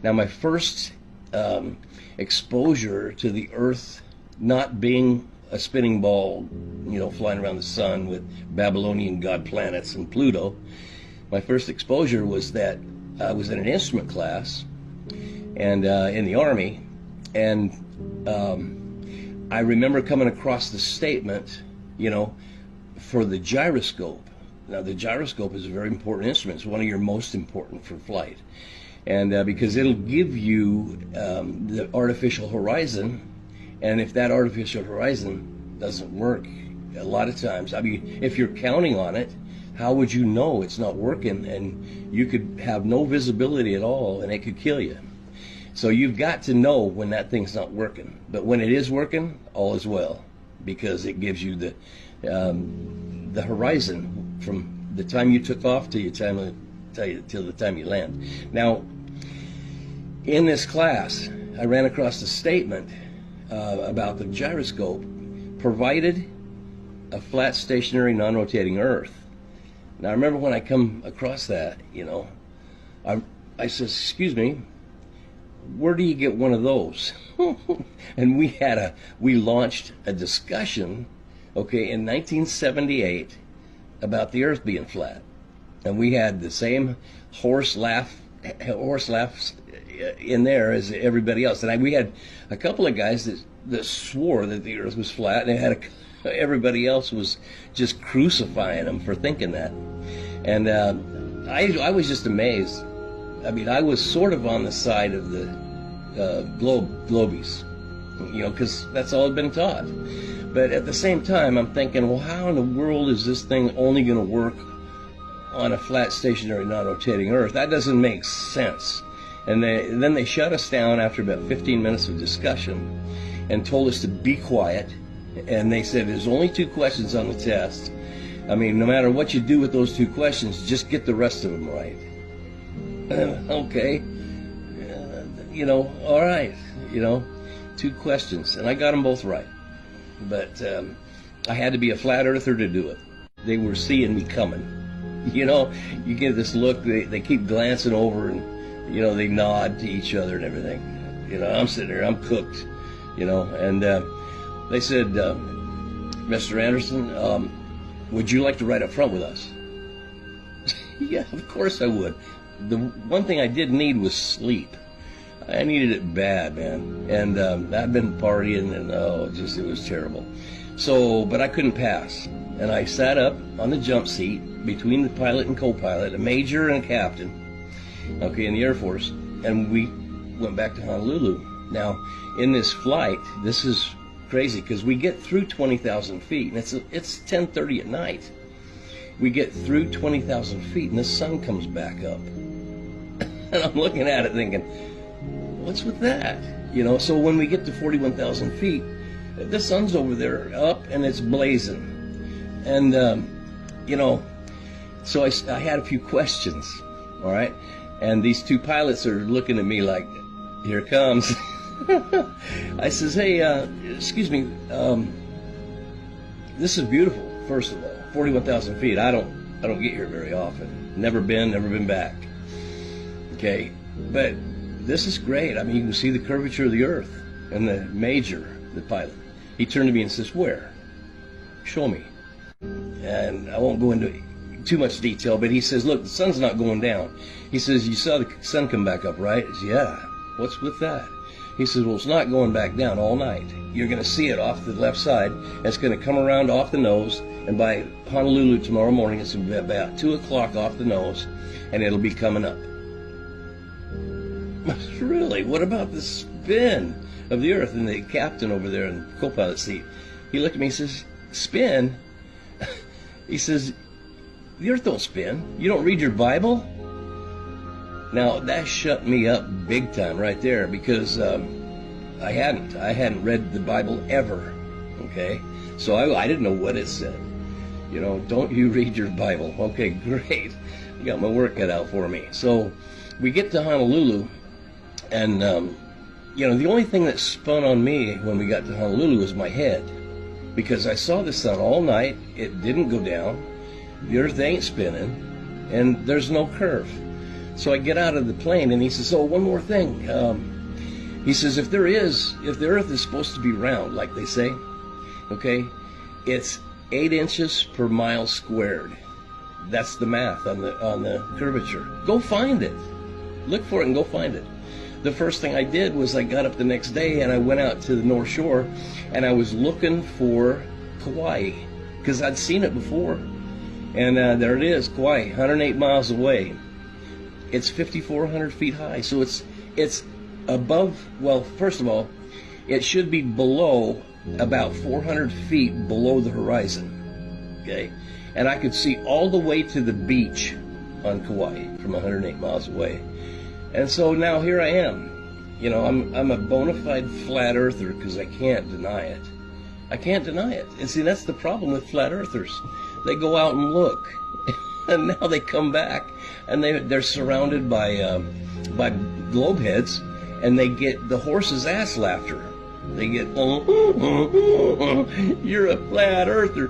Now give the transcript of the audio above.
Now, my first exposure to the Earth not being a spinning ball, flying around the sun with Babylonian god planets and Pluto, my first exposure was that I was in an instrument class and in the Army, and I remember coming across the statement, for the gyroscope. Now, the gyroscope is a very important instrument. It's one of your most important for flight. And because it'll give you the artificial horizon, and if that artificial horizon doesn't work, a lot of times, I mean, if you're counting on it, how would you know it's not working? And you could have no visibility at all, and it could kill you. So you've got to know when that thing's not working. But when it is working, all is well, because it gives you the horizon from the time you took off till the time you land. Now, in this class, I ran across a statement about the gyroscope, provided a flat, stationary, non-rotating Earth. Now, I remember when I come across that, I says, excuse me, where do you get one of those? And we launched a discussion, okay, in 1978 about the Earth being flat. And we had the same horse laughs in there as everybody else. And we had a couple of guys that swore that the Earth was flat, and everybody else was just crucifying them for thinking that. And I was just amazed. I mean, I was sort of on the side of the globies, because that's all I'd been taught. But at the same time, I'm thinking, well, how in the world is this thing only going to work on a flat, stationary, non-rotating Earth? That doesn't make sense. And then they shut us down after about 15 minutes of discussion and told us to be quiet. And they said, there's only 2 questions on the test. I mean, no matter what you do with those 2 questions, just get the rest of them right. Okay. All right. 2 questions. And I got them both right. But I had to be a flat earther to do it. They were seeing me coming. You get this look, they keep glancing over, and, they nod to each other and everything. I'm sitting there, I'm cooked, and they said, Mr. Anderson, would you like to ride up front with us? Yeah, of course I would. The one thing I did need was sleep. I needed it bad, man. And I'd been partying, and it was terrible. So, but I couldn't pass. And I sat up on the jump seat between the pilot and co-pilot, a major and a captain, okay, in the Air Force, and we went back to Honolulu. Now, in this flight, this is crazy, because we get through 20,000 feet, and it's 10:30 at night. We get through 20,000 feet, and the sun comes back up. And I'm looking at it thinking, what's with that? So when we get to 41,000 feet, the sun's over there up, and it's blazing. And, so I had a few questions, all right? And these 2 pilots are looking at me like, here it comes. I says, hey, excuse me, this is beautiful, first of all. 41,000 feet, I don't get here very often. Never been back. Okay, but this is great. I mean, you can see the curvature of the Earth. And the major, the pilot, he turned to me and says, where? Show me. And I won't go into too much detail, but he says, look, the sun's not going down. He says, you saw the sun come back up, right? I said, yeah. What's with that? He says, well, it's not going back down all night. You're going to see it off the left side. And it's going to come around off the nose. And by Honolulu tomorrow morning, it's going to be about 2 o'clock off the nose. And it'll be coming up. Really? What about the spin of the Earth? And the captain over there in the co-pilot seat, he looked at me and says, spin? He says, the Earth don't spin. You don't read your Bible? Now, that shut me up big time right there, because I hadn't read the Bible ever, okay? So I didn't know what it said. Don't you read your Bible? Okay, great. You got my work cut out for me. So we get to Honolulu, and, the only thing that spun on me when we got to Honolulu was my head, because I saw the sun all night. It didn't go down. The Earth ain't spinning, and there's no curve. So I get out of the plane, and he says, "Oh, one more thing." He says, if the Earth is supposed to be round, like they say, okay, it's 8 inches per mile squared. That's the math on the curvature. Go find it. Look for it and go find it. The first thing I did was I got up the next day and I went out to the North Shore, and I was looking for Kauai because I'd seen it before. And there it is, Kauai, 108 miles away. It's 5,400 feet high, so it's above. Well, first of all, it should be below about 400 feet below the horizon. Okay, and I could see all the way to the beach on Kauai from 108 miles away. And so now here I am. You know, I'm a bona fide flat earther because I can't deny it. I can't deny it. And see, that's the problem with flat earthers. They go out and look, and now they come back, and they're surrounded by globe heads, and they get the horse's ass laughter. They get, you're a flat earther.